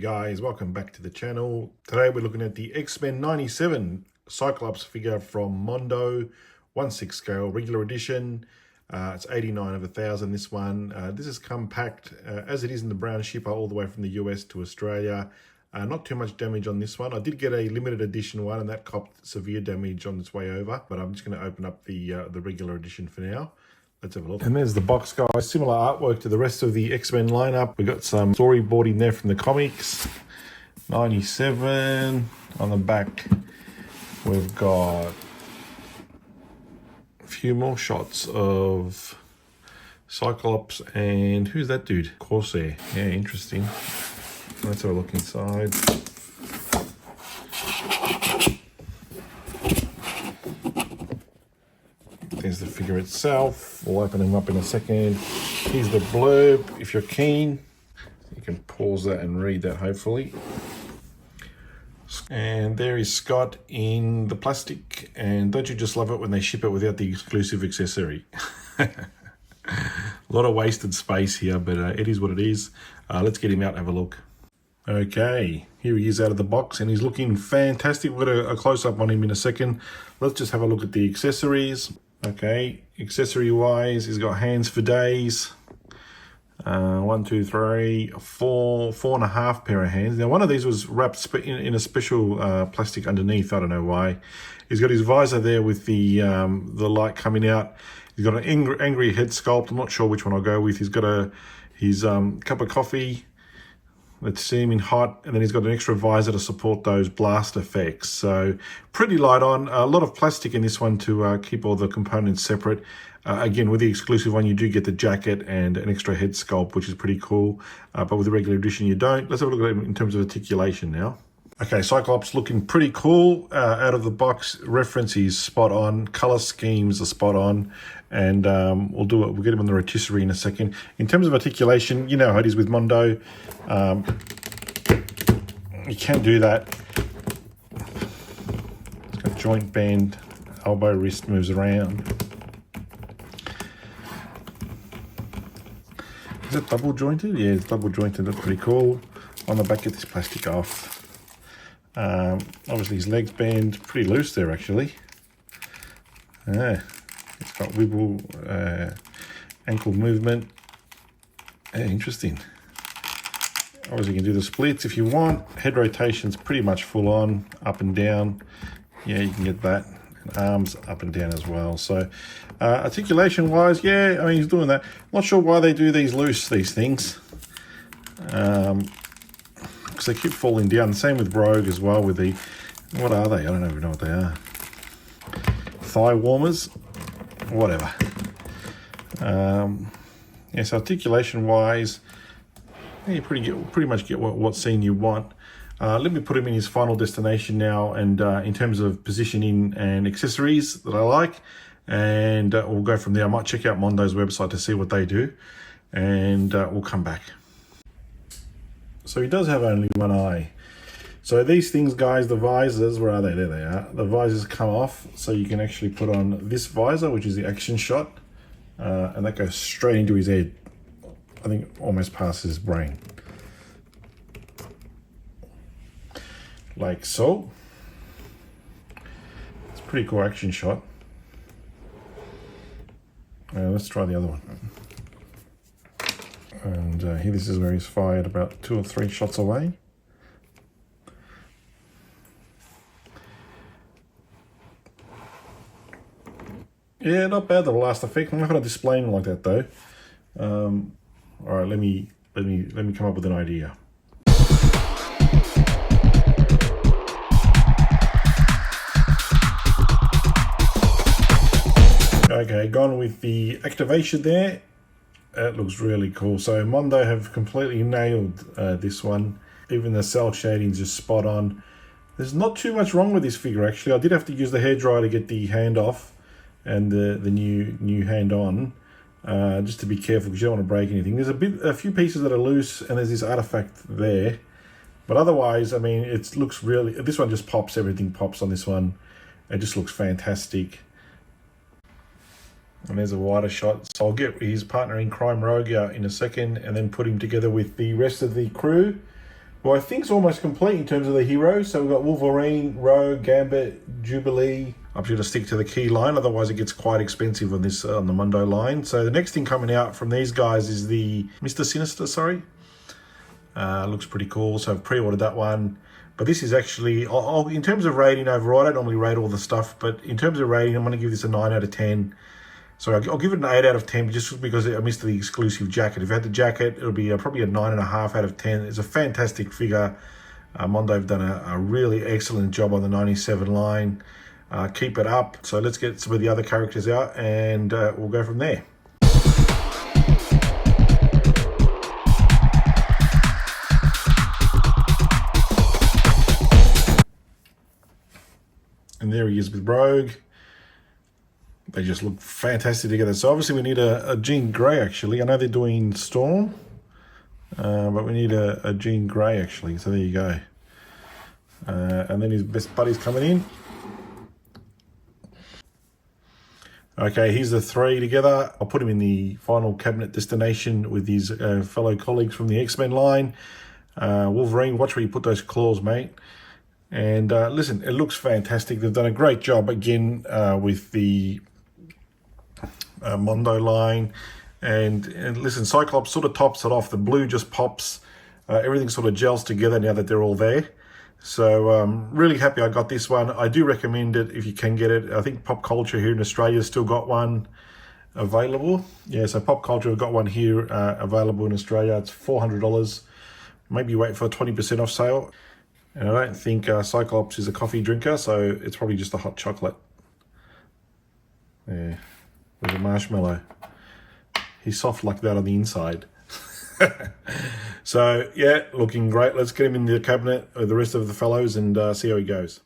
guys, welcome back to the channel. Today we're looking at the X-Men 97 Cyclops figure from Mondo, 1/6 scale, regular edition. It's 89 of 1,000, this one. This is compact, as it is in the brown shipper, all the way from the US to Australia. Not too much damage on this one. I did get a limited edition one and that copped severe damage on its way over, but I'm just going to open up the regular edition for now. Let's have a look. And there's the box, guys. Similar artwork to the rest of the X-Men lineup. We've got some storyboarding there from the comics. 97. On the back, we've got a few more shots of Cyclops and who's that dude? Corsair. Yeah, interesting. Let's have a look inside. There's the figure itself. We'll open him up in a second. Here's the blurb. If you're keen, you can pause that and read that, hopefully. And there is Scott in the plastic. And don't you just love it when they ship it without the exclusive accessory? A lot of wasted space here, but it is what it is. Let's get him out and have a look. Okay, here he is out of the box and he's looking fantastic. We've got a close-up on him in a second. Let's just have a look at the accessories. Okay, accessory wise, he's got hands for days. 1, 2, 3, 4 and a half pair of hands. Now one of these was wrapped in a special plastic underneath. I don't know why. He's got his visor there with the light coming out. He's got an angry head sculpt. I'm not sure which one I'll go with. He's got his cup of coffee. Let's see him in hot, and then he's got an extra visor to support those blast effects. So pretty light on. A lot of plastic in this one to keep all the components separate. Again, with the exclusive one, you do get the jacket and an extra head sculpt, which is pretty cool. But with the regular edition, you don't. Let's have a look at it in terms of articulation now. Okay, Cyclops looking pretty cool. Out of the box, reference is spot on. Color schemes are spot on. And we'll get him on the rotisserie in a second. In terms of articulation, you know how it is with Mondo. You can't do that. It's got joint bend, elbow, wrist moves around. Is it double jointed? Yeah, it's double jointed. That's pretty cool. On the back, get this plastic off. Obviously his legs bend pretty loose there, actually. It's got wiggle, ankle movement. Interesting. Obviously you can do the splits if you want. Head rotation's pretty much full on, up and down. Yeah, you can get that. And arms up and down as well. So articulation wise, yeah, I mean, he's doing that. Not sure why they do these loose, these things. Because they keep falling down. Same with Rogue as well with the, what are they? I don't even know what they are. Thigh warmers, whatever. Yes, articulation wise, yeah, you pretty much get what scene you want. Let me put him in his final destination now, and in terms of positioning and accessories that I like, and we'll go from there. I might check out Mondo's website to see what they do, and we'll come back. So he does have only one eye. So these things, guys, the visors, where are they? There they are. The visors come off, so you can actually put on this visor, which is the action shot, and that goes straight into his head. I think almost past his brain. Like so. It's a pretty cool action shot. Let's try the other one. And here, this is where he's fired about 2 or 3 shots away. Yeah, not bad, the last effect. I'm not going to display him like that though. All right, let me come up with an idea. Okay, gone with the activation there. That looks really cool. So Mondo have completely nailed this one. Even the cell shading's just spot on. There's not too much wrong with this figure, actually. I did have to use the hairdryer to get the hand off and the new hand on, just to be careful because you don't want to break anything. There's a few pieces that are loose, and there's this artifact there. But otherwise, I mean, it looks really. This one just pops. Everything pops on this one. It just looks fantastic. And there's a wider shot. So I'll get his partner in crime, Rogue, out in a second, and then put him together with the rest of the crew. Well, I think it's almost complete in terms of the heroes. So we've got Wolverine, Rogue, Gambit, Jubilee. I'm just going to stick to the key line, otherwise it gets quite expensive on this on the Mondo line. So the next thing coming out from these guys is the Mr. Sinister, sorry. Looks pretty cool, so I've pre-ordered that one. But this is actually, in terms of rating overall, I don't normally rate all the stuff, but in terms of rating, I'm going to give this a 9 out of 10. So I'll give it an 8 out of 10 just because I missed the exclusive jacket. If I had the jacket, it'll be probably a 9.5 out of 10. It's a fantastic figure. Mondo have done a really excellent job on the 97 line. Keep it up. So let's get some of the other characters out and we'll go from there. And there he is with Rogue. They just look fantastic together. So obviously we need a Jean Grey actually. I know they're doing Storm, but we need a Jean Grey actually. So there you go. And then his best buddy's coming in. Okay, here's the three together. I'll put him in the final cabinet destination with his fellow colleagues from the X-Men line. Wolverine, watch where you put those claws, mate. And listen, it looks fantastic. They've done a great job again with the Mondo line. And listen, Cyclops sort of tops it off. The blue just pops. Everything sort of gels together now that they're all there. So really happy I got this one. I do recommend it if you can get it. I think Pop Culture here in Australia still got one available. Yeah, so Pop Culture have got one here available in Australia. It's $400. Maybe wait for a 20% off sale. And I don't think Cyclops is a coffee drinker, so it's probably just a hot chocolate. Yeah, with a marshmallow. He's soft like that on the inside. So, yeah, looking great. Let's get him in the cabinet with the rest of the fellows and see how he goes.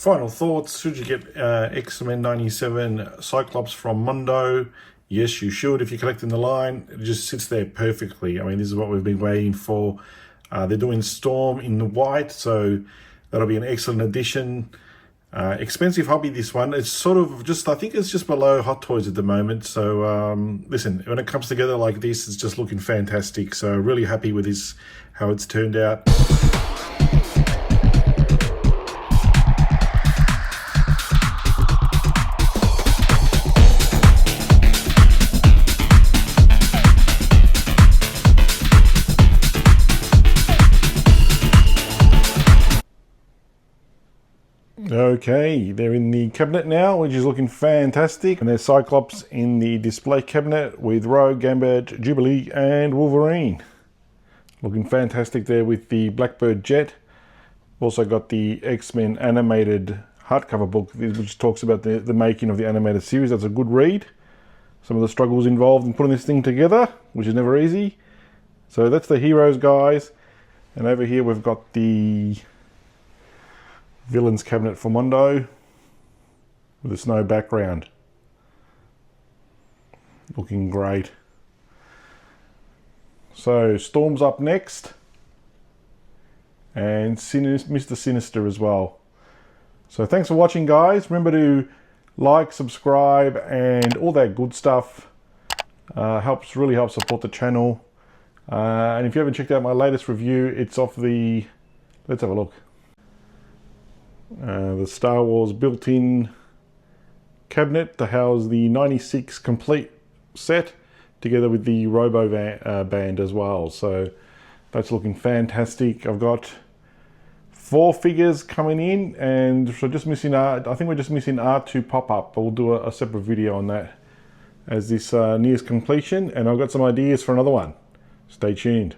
Final thoughts, should you get X-Men 97 Cyclops from Mondo? Yes, you should if you're collecting the line. It just sits there perfectly. I mean, this is what we've been waiting for. They're doing Storm in the white, so that'll be an excellent addition. Expensive hobby, this one. It's sort of just, I think it's just below Hot Toys at the moment. So listen, when it comes together like this, it's just looking fantastic. So really happy with this, how it's turned out. Okay, they're in the cabinet now, which is looking fantastic. And there's Cyclops in the display cabinet with Rogue, Gambit, Jubilee, and Wolverine. Looking fantastic there with the Blackbird jet. Also got the X-Men animated hardcover book, which talks about the making of the animated series. That's a good read. Some of the struggles involved in putting this thing together, which is never easy. So that's the heroes, guys. And over here we've got the villains cabinet for Mondo with a snow background. Looking great. So Storm's up next, and Mr. Sinister as well. So thanks for watching, guys. Remember to like, subscribe, and all that good stuff. Really helps support the channel. And if you haven't checked out my latest review, it's off the, let's have a look. The Star Wars built-in cabinet to house the 96 complete set, together with the Robo band as well. So that's looking fantastic. I've got 4 figures coming in, and so just missing I think we're just missing R2 pop-up. We'll do a separate video on that as this nears completion, and I've got some ideas for another one. Stay tuned.